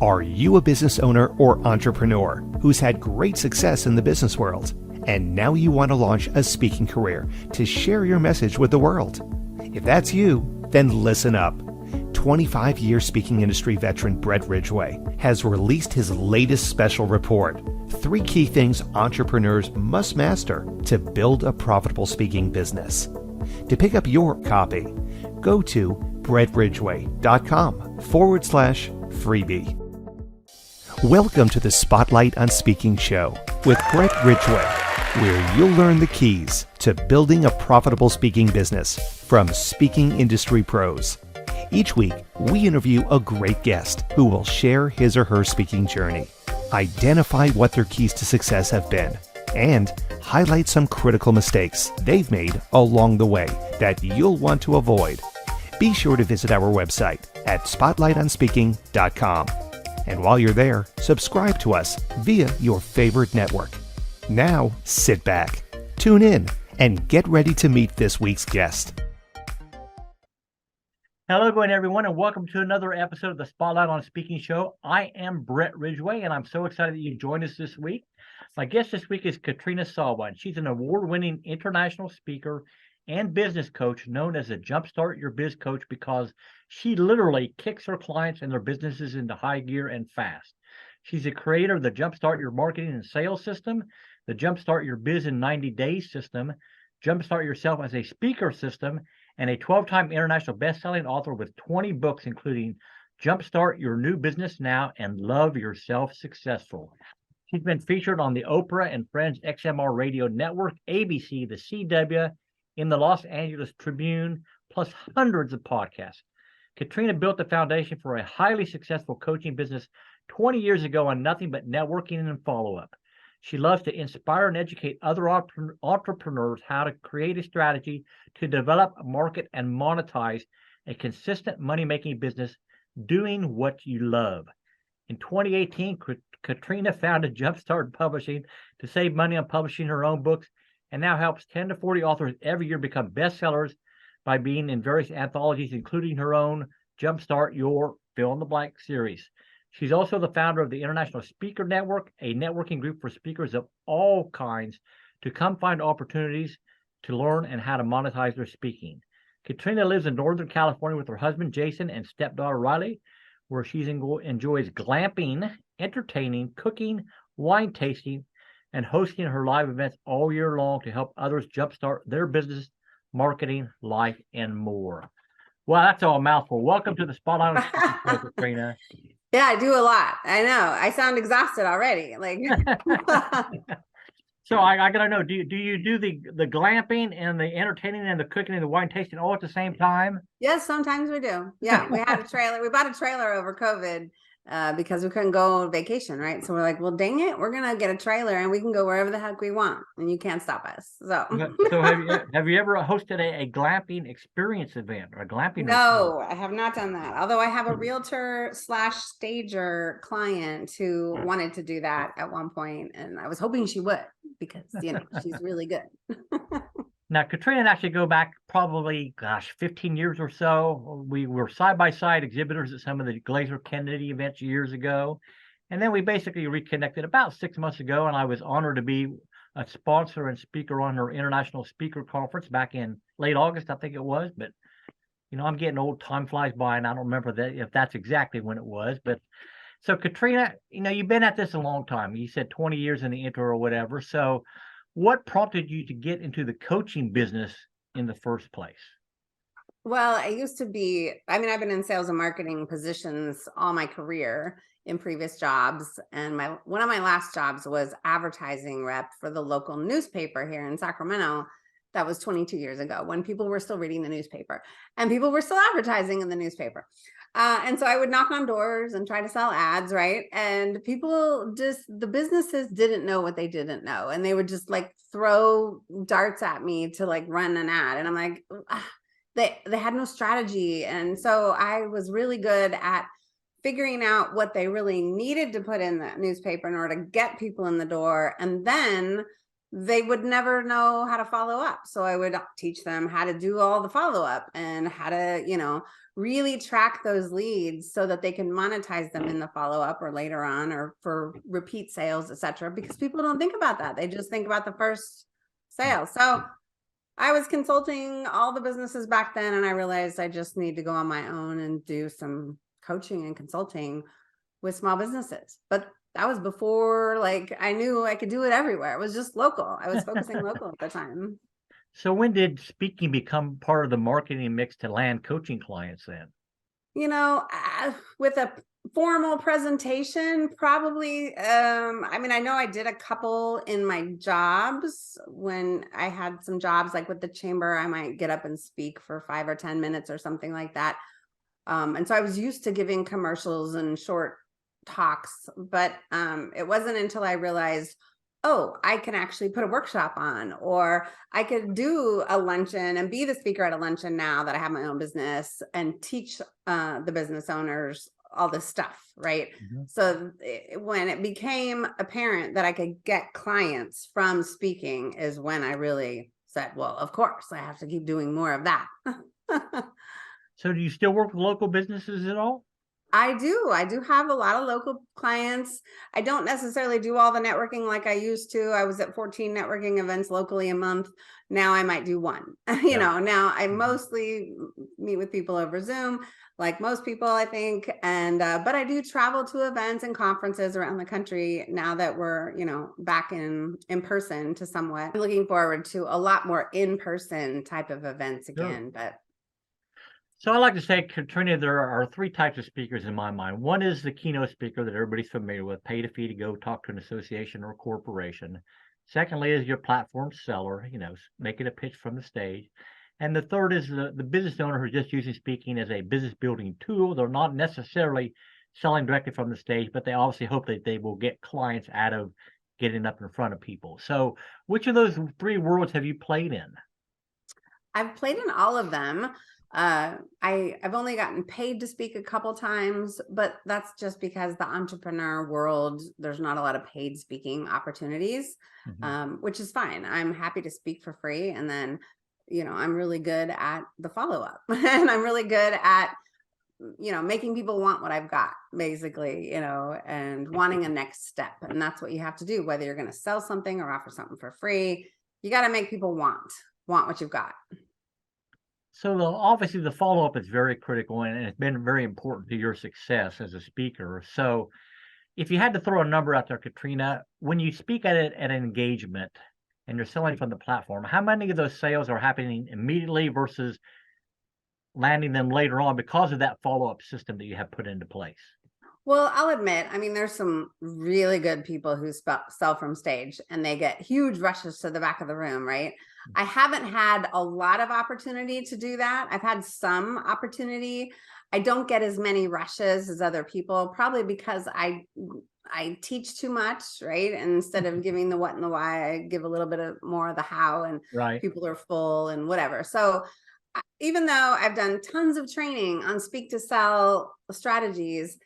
Are you a business owner or entrepreneur who's had great success in the business world, and now you want to launch a speaking career to share your message with the world? If that's you, then listen up. 25-year speaking industry veteran Brett Ridgway has released his latest special report, 3 key things entrepreneurs must master to build a profitable speaking business. To pick up your copy, go to brettridgway.com/freebie. Welcome to the Spotlight on Speaking show with Brett Ridgway, where you'll learn the keys to building a profitable speaking business from speaking industry pros. Each week, we interview a great guest who will share his or her speaking journey, identify what their keys to success have been, and highlight some critical mistakes they've made along the way that you'll want to avoid. Be sure to visit our website at spotlightonspeaking.com. And while you're there, subscribe to us via your favorite network. Now, sit back, tune in, and get ready to meet this week's guest. Hello again, everyone, and welcome to another episode of the Spotlight on Speaking show. I am Brett Ridgway, and I'm so excited that you joined us this week. My guest this week is Katrina Sawa, and she's an award-winning international speaker and business coach known as the Jumpstart Your Biz Coach because she literally kicks her clients and their businesses into high gear and fast. She's the creator of the Jumpstart Your Marketing and Sales System, the Jumpstart Your Biz in 90 Days System, Jumpstart Yourself as a Speaker System, and a 12-time international best-selling author with 20 books, including Jumpstart Your New Business Now and Love Yourself Successful. She's been featured on the Oprah and Friends XMR Radio Network, ABC, the CW, in the Los Angeles Tribune, plus hundreds of podcasts. Katrina built the foundation for a highly successful coaching business 20 years ago on nothing but networking and follow-up. She loves to inspire and educate other entrepreneurs how to create a strategy to develop, market, and monetize a consistent money-making business doing what you love. In 2018, Katrina founded Jumpstart Publishing to save money on publishing her own books and now helps 10 to 40 authors every year become bestsellers by being in various anthologies, including her own Jumpstart Your Fill-in-the-Blank series. She's also the founder of the International Speaker Network, a networking group for speakers of all kinds to come find opportunities to learn and how to monetize their speaking. Katrina lives in Northern California with her husband, Jason, and stepdaughter, Riley, where she enjoys glamping, entertaining, cooking, wine tasting, and hosting her live events all year long to help others jumpstart their business, marketing, life, and more. Well, that's all a mouthful. Welcome to the Spotlight on Speaking show, Katrina. Yeah, I do a lot. I know. I sound exhausted already. So I gotta know, do you do the glamping and the entertaining and the cooking and the wine tasting all at the same time? Yes, sometimes we do. Yeah, we had a trailer. We bought a trailer over COVID because we couldn't go on vacation, right? So we're like, well, dang it, we're gonna get a trailer and we can go wherever the heck we want, and you can't stop us. So have you ever hosted a glamping experience event or a glamping? No, I have not done that. Although I have a realtor / stager client who wanted to do that at one point, and I was hoping she would because she's really good. Now, Katrina and I actually go back probably, 15 years or so. We were side-by-side exhibitors at some of the Glazer Kennedy events years ago. And then we basically reconnected about 6 months ago, and I was honored to be a sponsor and speaker on her International Speaker Conference back in late August, I think it was. But, I'm getting old. Time flies by, and I don't remember if that's exactly when it was. But so, Katrina, you've been at this a long time. You said 20 years in the intro or whatever. So what prompted you to get into the coaching business in the first place? Well, I used to be, I've been in sales and marketing positions all my career in previous jobs. And one of my last jobs was advertising rep for the local newspaper here in Sacramento. That was 22 years ago when people were still reading the newspaper and people were still advertising in the newspaper. And so I would knock on doors and try to sell ads, right? And people the businesses didn't know what they didn't know. And they would just throw darts at me to run an ad. And I'm like, they had no strategy. And so I was really good at figuring out what they really needed to put in the newspaper in order to get people in the door. And then they would never know how to follow up. So I would teach them how to do all the follow up and how to, really track those leads so that they can monetize them in the follow up or later on or for repeat sales, etc. Because people don't think about that. They just think about the first sale. So I was consulting all the businesses back then, and I realized I just need to go on my own and do some coaching and consulting with small businesses. But that was before I knew I could do it everywhere. It was just local. I was focusing local at the time. So when did speaking become part of the marketing mix to land coaching clients then? With a formal presentation, probably, I know I did a couple in my jobs when I had some jobs like with the chamber. I might get up and speak for 5 or 10 minutes or something like that. And so I was used to giving commercials and short talks, but it wasn't until I realized, oh, I can actually put a workshop on, or I could do a luncheon and be the speaker at a luncheon now that I have my own business and teach the business owners all this stuff, right? Mm-hmm. So when it became apparent that I could get clients from speaking is when I really said, well, of course, I have to keep doing more of that. So do you still work with local businesses at all? I do have a lot of local clients. I don't necessarily do all the networking like I used to. I was at 14 networking events locally a month. Now I might do one. Now I mostly meet with people over Zoom, like most people, I think. And but I do travel to events and conferences around the country now that we're, back in person to somewhat. I'm looking forward to a lot more in-person type of events again, but so I like to say, Katrina, there are 3 types of speakers in my mind. One is the keynote speaker that everybody's familiar with, paid a fee to go talk to an association or corporation. Secondly is your platform seller, making a pitch from the stage. And the third is the business owner who's just using speaking as a business building tool. They're not necessarily selling directly from the stage, but they obviously hope that they will get clients out of getting up in front of people. So which of those 3 worlds have you played in? I've played in all of them. I've only gotten paid to speak a couple times, but that's just because the entrepreneur world, there's not a lot of paid speaking opportunities, which is fine. I'm happy to speak for free. And then, I'm really good at the follow-up and I'm really good at, making people want what I've got, basically, and wanting a next step. And that's what you have to do, whether you're going to sell something or offer something for free. You got to make people want what you've got. So obviously the follow-up is very critical and it's been very important to your success as a speaker. So if you had to throw a number out there, Katrina, when you speak at an engagement and you're selling from the platform, how many of those sales are happening immediately versus landing them later on because of that follow-up system that you have put into place? Well, I'll admit, there's some really good people who sell from stage and they get huge rushes to the back of the room, right? I haven't had a lot of opportunity to do that. I've had some opportunity. I don't get as many rushes as other people, probably because I teach too much, right? And instead of giving the what and the why, I give a little bit of more of the how, and people are full and whatever. So even though I've done tons of training on speak to sell strategies,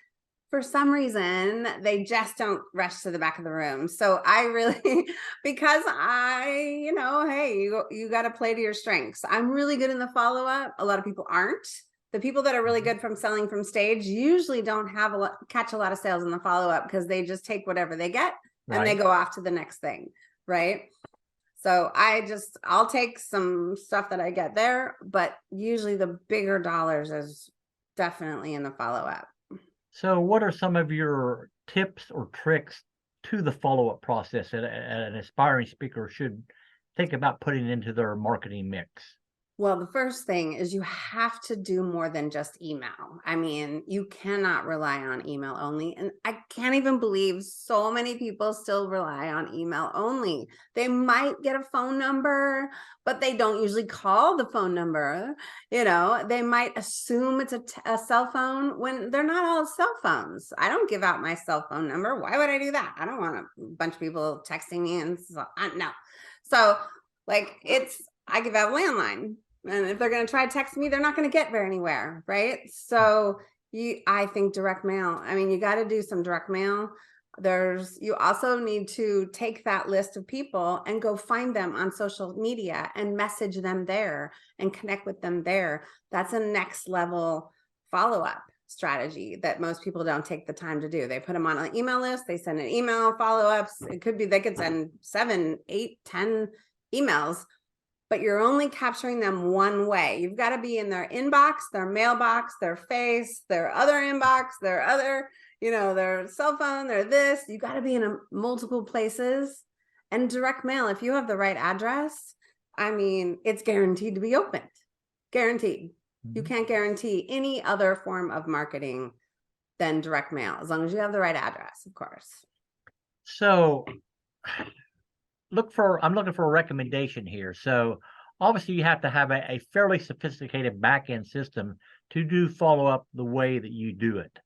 for some reason, they just don't rush to the back of the room. So I really, because hey, you got to play to your strengths. I'm really good in the follow-up. A lot of people aren't. The people that are really good from selling from stage usually don't catch a lot of sales in the follow-up because they just take whatever they get and they go off to the next thing, right? So I'll take some stuff that I get there, but usually the bigger dollars is definitely in the follow-up. So what are some of your tips or tricks to the follow-up process that an aspiring speaker should think about putting into their marketing mix? Well, the first thing is you have to do more than just email. You cannot rely on email only. And I can't even believe so many people still rely on email only. They might get a phone number, but they don't usually call the phone number. They might assume it's a cell phone when they're not all cell phones. I don't give out my cell phone number. Why would I do that? I don't want a bunch of people texting me no. So I give out a landline. And if they're going to try to text me, they're not going to get very anywhere, right? So I think direct mail. You got to do some direct mail. You also need to take that list of people and go find them on social media and message them there and connect with them there. That's a next level follow-up strategy that most people don't take the time to do. They put them on an email list, they send an email follow-ups. It could be they could send 7, 8, 10 emails, but you're only capturing them one way. You've got to be in their inbox, their mailbox, their face, their other inbox, their other, their cell phone, their this. You got to be in multiple places. And direct mail, if you have the right address, it's guaranteed to be opened. Guaranteed. You can't guarantee any other form of marketing than direct mail, as long as you have the right address, of course. So I'm looking for a recommendation here. So obviously you have to have a fairly sophisticated back-end system to do follow-up the way that you do it.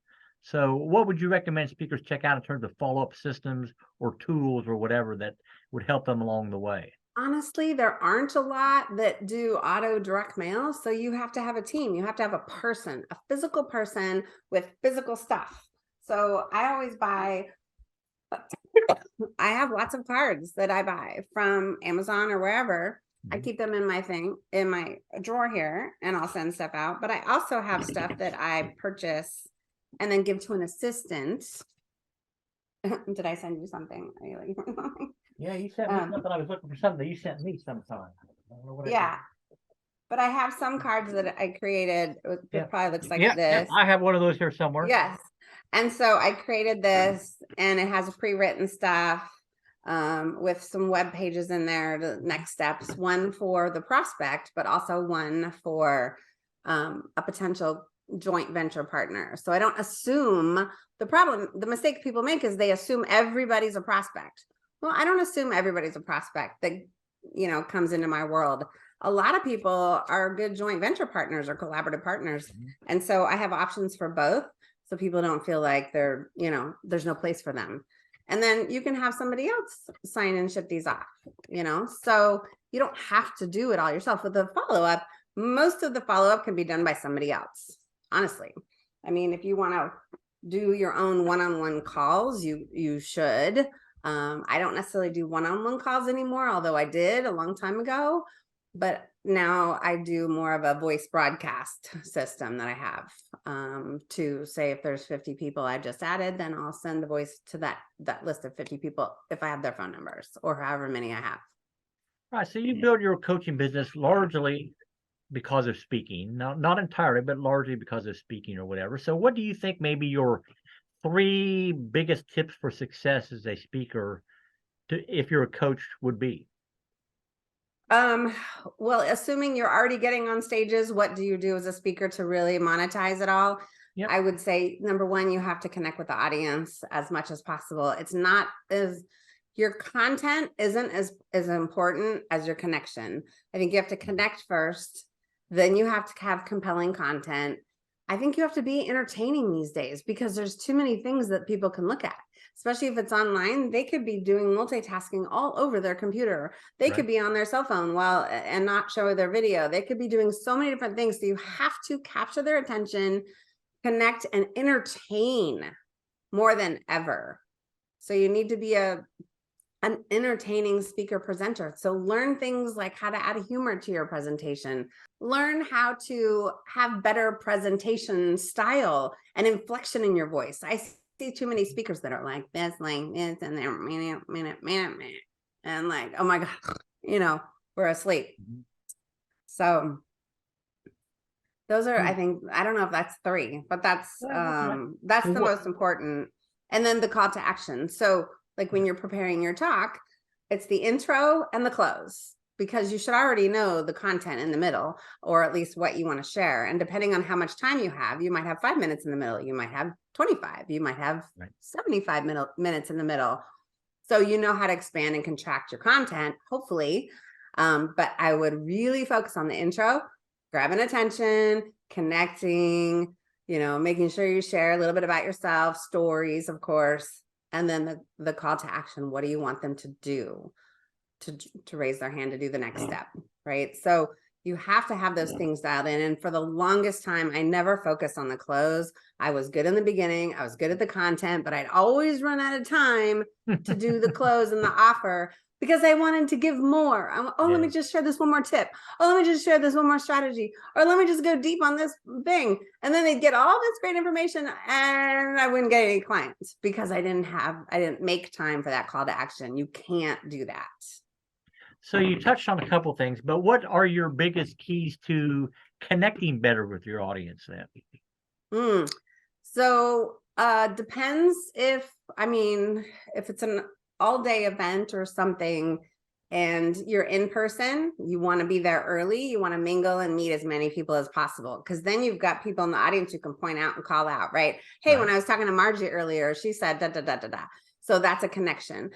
So what would you recommend speakers check out in terms of follow-up systems or tools or whatever that would help them along the way? Honestly, there aren't a lot that do auto direct mail. So you have to have a team. You have to have a person, a physical person with physical stuff. So I always buy, I have lots of cards that I buy from Amazon or wherever. I keep them in my drawer here, and I'll send stuff out. But I also have stuff that I purchase and then give to an assistant. Did I send you something? Are you looking for something? Yeah, you sent me something. I was looking for something. You sent me sometime. Yeah. But I have some cards that I created. It probably looks like this. Yeah, I have one of those here somewhere. Yes. And so I created this, and it has pre-written stuff with some web pages in there, the next steps, one for the prospect, but also one for a potential joint venture partner. So I don't assume the mistake people make is they assume everybody's a prospect. Well, I don't assume everybody's a prospect that, comes into my world. A lot of people are good joint venture partners or collaborative partners. And so I have options for both. So people don't feel like they're, there's no place for them. And then you can have somebody else sign and ship these off, so you don't have to do it all yourself. With the follow-up, most of the follow-up can be done by somebody else, honestly. If you want to do your own one-on-one calls, you should. I don't necessarily do one-on-one calls anymore, although I did a long time ago. But now I do more of a voice broadcast system that I have to say if there's 50 people I just added, then I'll send the voice to that list of 50 people if I have their phone numbers or however many I have. All right. So you build your coaching business largely because of speaking, not entirely, but largely because of speaking or whatever. So what do you think maybe your 3 biggest tips for success as a speaker if you're a coach would be? Well, assuming you're already getting on stages, what do you do as a speaker to really monetize it all? Yep. I would say, number 1, you have to connect with the audience as much as possible. Your content isn't as important as your connection. I think you have to connect first, then you have to have compelling content. I think you have to be entertaining these days because there's too many things that people can look at. Especially if it's online, they could be doing multitasking all over their computer. They could be on their cell phone and not show their video. They could be doing so many different things. So you have to capture their attention, connect, and entertain more than ever. So you need to be an entertaining speaker presenter. So learn things like how to add humor to your presentation. Learn how to have better presentation style and inflection in your voice. I see too many speakers that are like this, and they're minute, and like, oh my God, we're asleep. So those are, I think, I don't know if that's 3, but that's the most important. And then the call to action. So like when you're preparing your talk, it's the intro and the close, because you should already know the content in the middle, or at least what you want to share. And depending on how much time you have, you might have 5 minutes in the middle, you might have 25, you might have 75 minutes in the middle. So you know how to expand and contract your content, hopefully. But I would really focus on the intro, grabbing attention, connecting, making sure you share a little bit about yourself, stories, of course, and then the call to action. What do you want them to do to raise their hand to do the next step, right? So You have to have those things dialed in. And for the longest time, I never focused on the close. I was good in the beginning. I was good at the content, but I'd always run out of time to do the close and the offer because I wanted to give more. Let me just share this one more tip. Oh, let me just share this one more strategy. Or let me just go deep on this thing. And then they'd get all this great information and I wouldn't get any clients because I didn't make time for that call to action. You can't do that. So you touched on a couple things, but what are your biggest keys to connecting better with your audience then? So depends if it's an all-day event or something and you're in person, you want to be there early, you want to mingle and meet as many people as possible, because then you've got people in the audience you can point out and call out, right? Hey, when I was talking to Margie earlier, she said da da da da da. So that's a connection.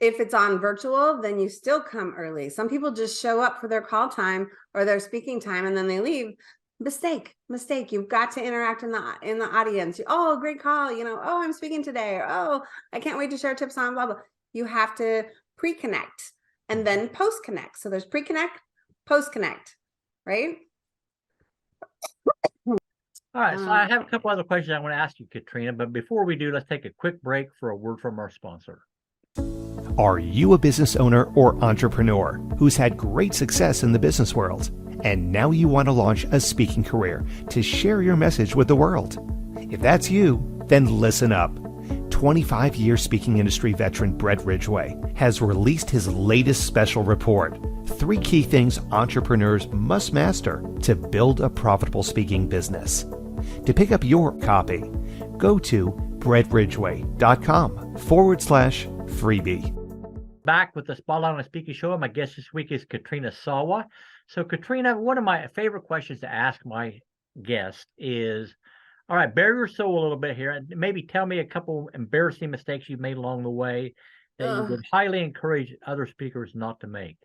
If it's on virtual, then you still come early. Some people just show up for their call time or their speaking time and then they leave. Mistake. You've got to interact in the audience. Oh, great call. Oh, I'm speaking today. Or, oh, I can't wait to share tips on blah, blah. You have to pre-connect and then post-connect. So there's pre-connect, post-connect, right? All right. So I have a couple other questions I want to ask you, Katrina, but before we do, let's take a quick break for a word from our sponsor. Are you a business owner or entrepreneur who's had great success in the business world, and now you want to launch a speaking career to share your message with the world? If that's you, then listen up. 25-year speaking industry veteran Brett Ridgway has released his latest special report, 3 key things entrepreneurs must master to build a profitable speaking business. To pick up your copy, go to brettridgway.com/freebie. Back with the Spotlight on Speaking Show. My guest this week is Katrina Sawa. So Katrina, one of my favorite questions to ask my guest is, all right, bare your soul a little bit here and maybe tell me a couple embarrassing mistakes you've made along the way that you would highly encourage other speakers not to make.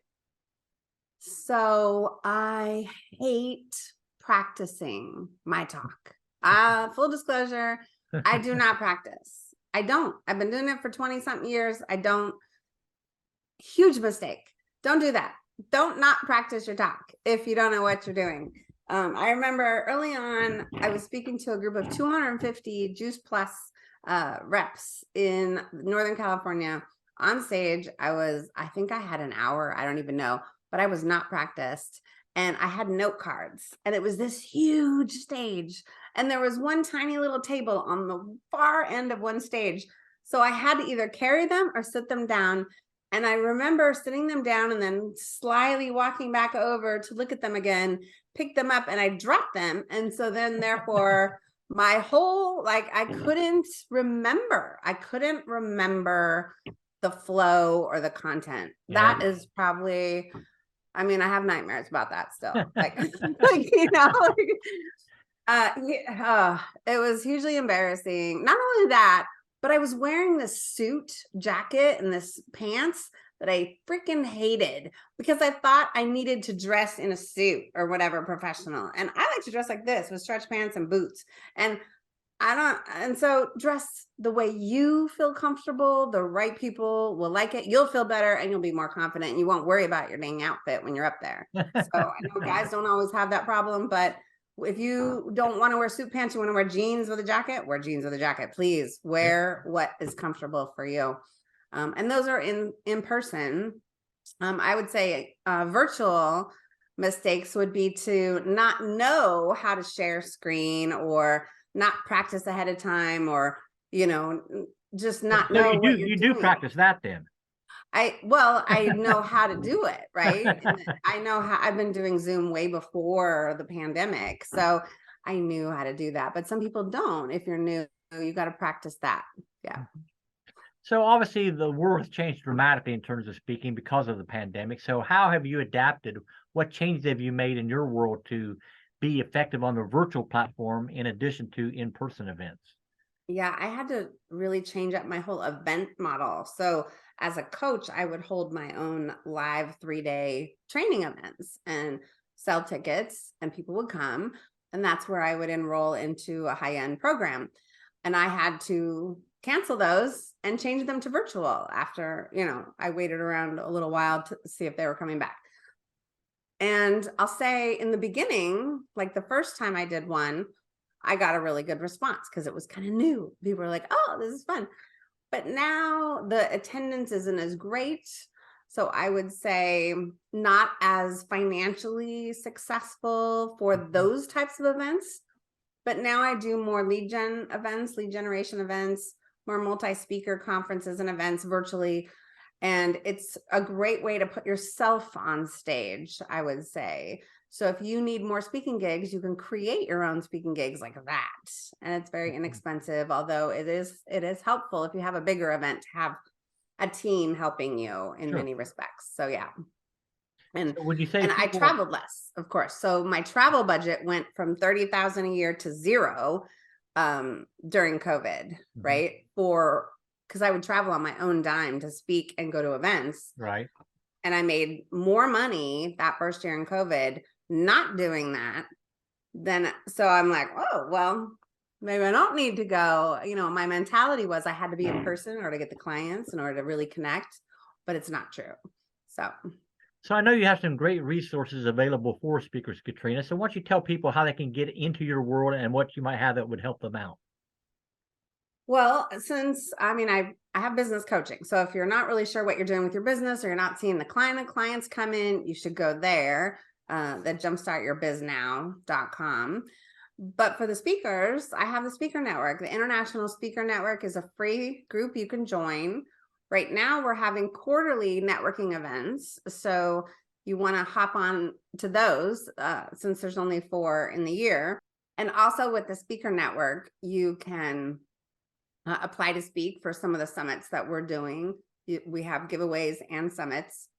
So I hate practicing my talk. Full disclosure, I do not practice. I don't. I've been doing it for 20 something years. I don't. Huge mistake. Don't do that. Don't not practice your talk if you don't know what you're doing. I remember early on, I was speaking to a group of 250 Juice Plus reps in Northern California on stage. I think I had an hour. I don't even know, but I was not practiced. And I had note cards and it was this huge stage. And there was one tiny little table on the far end of one stage. So I had to either carry them or sit them down. And I remember sitting them down and then slyly walking back over to look at them again, pick them up, and I dropped them. And so then therefore my whole, I couldn't remember the flow or the content. That is probably, I have nightmares about that still. It was hugely embarrassing. Not only that, but I was wearing this suit jacket and this pants that I freaking hated because I thought I needed to dress in a suit or whatever professional. And I like to dress like this with stretch pants and boots. And so dress the way you feel comfortable. The right people will like it. You'll feel better and you'll be more confident. And you won't worry about your dang outfit when you're up there. So I know guys don't always have that problem, but if you don't want to wear suit pants, you want to wear jeans with a jacket, wear jeans with a jacket. Please wear what is comfortable for you. And those are in person. I would say virtual mistakes would be to not know how to share screen or not practice ahead of time or, just not know what you're doing. You do practice that then. I know how to do it, right? And I know how. I've been doing Zoom way before the pandemic, so I knew how to do that. But some people don't. If you're new, you got to practice that. Yeah. So obviously the world has changed dramatically in terms of speaking because of the pandemic. So how have you adapted? What changes have you made in your world to be effective on the virtual platform in addition to in-person events? Yeah, I had to really change up my whole event model. So as a coach, I would hold my own live 3-day training events and sell tickets and people would come. And that's where I would enroll into a high-end program. And I had to cancel those and change them to virtual after, I waited around a little while to see if they were coming back. And I'll say in the beginning, like the first time I did one, I got a really good response because it was kind of new. People were like, oh, this is fun. But now the attendance isn't as great. So I would say not as financially successful for those types of events. But now I do more lead generation events, more multi-speaker conferences and events virtually. And it's a great way to put yourself on stage, I would say. So if you need more speaking gigs, you can create your own speaking gigs like that. And it's very inexpensive, although it is helpful if you have a bigger event to have a team helping you in many respects. So yeah. And so would you say I traveled less, of course. So my travel budget went from $30,000 a year to zero during COVID, right? Because I would travel on my own dime to speak and go to events. Right. And I made more money that first year in COVID not doing that. So I'm like, oh, well, maybe I don't need to go. My mentality was I had to be in person in order to get the clients, in order to really connect, but it's not true. So I know you have some great resources available for speakers, Katrina. So why don't you tell people how they can get into your world and what you might have that would help them out? Well, I have business coaching. So if you're not really sure what you're doing with your business or you're not seeing the clients come in, you should go there, the jumpstartyourbiznow.com. But for the speakers, I have the Speaker Network. The International Speaker Network is a free group you can join. Right now, we're having quarterly networking events. So you want to hop on to those since there's only 4 in the year. And also with the Speaker Network, you can apply to speak for some of the summits that we're doing. We have giveaways and summits.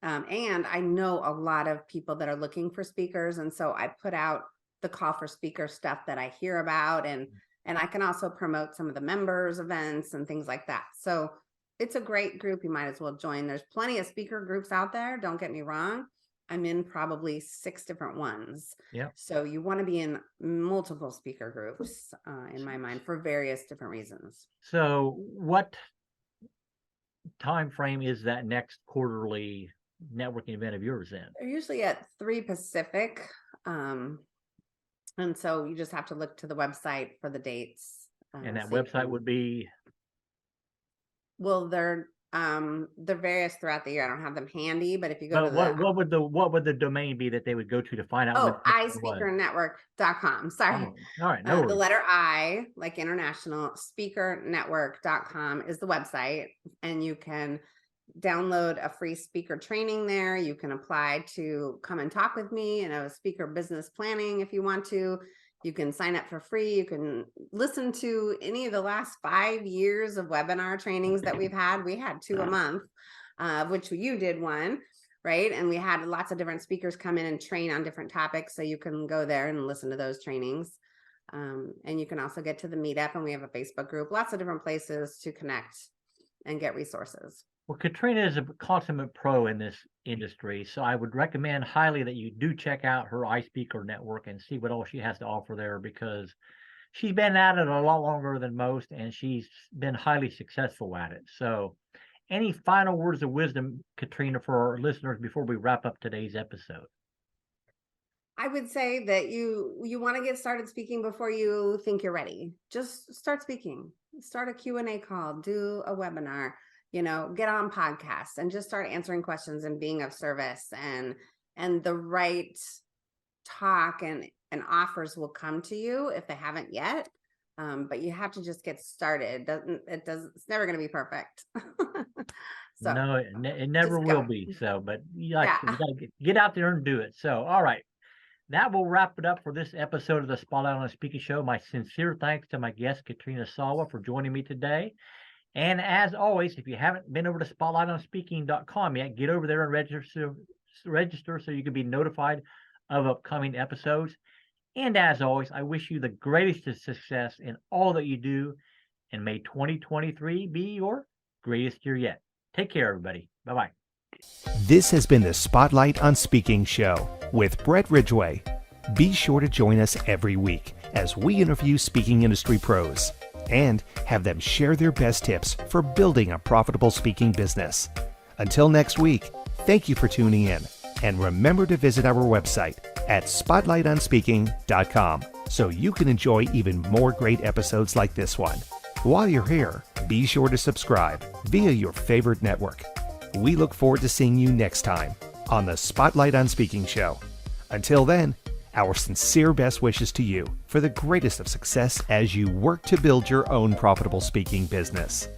And I know a lot of people that are looking for speakers. And so I put out the call for speaker stuff that I hear about. And I can also promote some of the members events and things like that. So it's a great group. You might as well join. There's plenty of speaker groups out there. Don't get me wrong. I'm in probably 6 different ones. Yeah. So you want to be in multiple speaker groups, in my mind, for various different reasons. So what time frame is that next quarterly networking event of yours in? They're usually at 3 Pacific. And so you just have to look to the website for the dates. And that website would be? Well, they're various throughout the year. I don't have them handy, but if you go to what would the domain be that they would go to find out? Oh, ispeakernetwork.com. Sorry. All right. No the letter I, like international, speakernetwork.com is the website, and you can download a free speaker training there. You can apply to come and talk with me in a speaker business planning if you want to. You can sign up for free. You can listen to any of the last 5 years of webinar trainings that we've had. We had 2 a month, which you did one, right? And we had lots of different speakers come in and train on different topics. So you can go there and listen to those trainings. And you can also get to the meetup, and we have a Facebook group, lots of different places to connect and get resources. Well, Katrina is a consummate pro in this industry, so I would recommend highly that you do check out her iSpeaker network and see what all she has to offer there, because she's been at it a lot longer than most, and she's been highly successful at it. So any final words of wisdom, Katrina, for our listeners before we wrap up today's episode? I would say that you want to get started speaking before you think you're ready. Just start speaking, start a Q&A call, do a webinar, get on podcasts and just start answering questions and being of service, and the right talk and offers will come to you if they haven't yet. But you have to just get started. It's never going to be perfect. So no, it never will be. So, but you got to get out there and do it. So, all right. That will wrap it up for this episode of the Spotlight on Speaking Show. My sincere thanks to my guest, Katrina Sawa, for joining me today. And as always, if you haven't been over to spotlightonspeaking.com yet, get over there and register so you can be notified of upcoming episodes. And as always, I wish you the greatest of success in all that you do. And may 2023 be your greatest year yet. Take care, everybody. Bye-bye. This has been the Spotlight on Speaking Show with Brett Ridgway. Be sure to join us every week as we interview speaking industry pros and have them share their best tips for building a profitable speaking business. Until next week, thank you for tuning in And remember to visit our website at spotlightonspeaking.com so you can enjoy even more great episodes like this one. While you're here, be sure to subscribe via your favorite network. We look forward to seeing you next time on the Spotlight on Speaking show. Until then, our sincere best wishes to you for the greatest of success as you work to build your own profitable speaking business.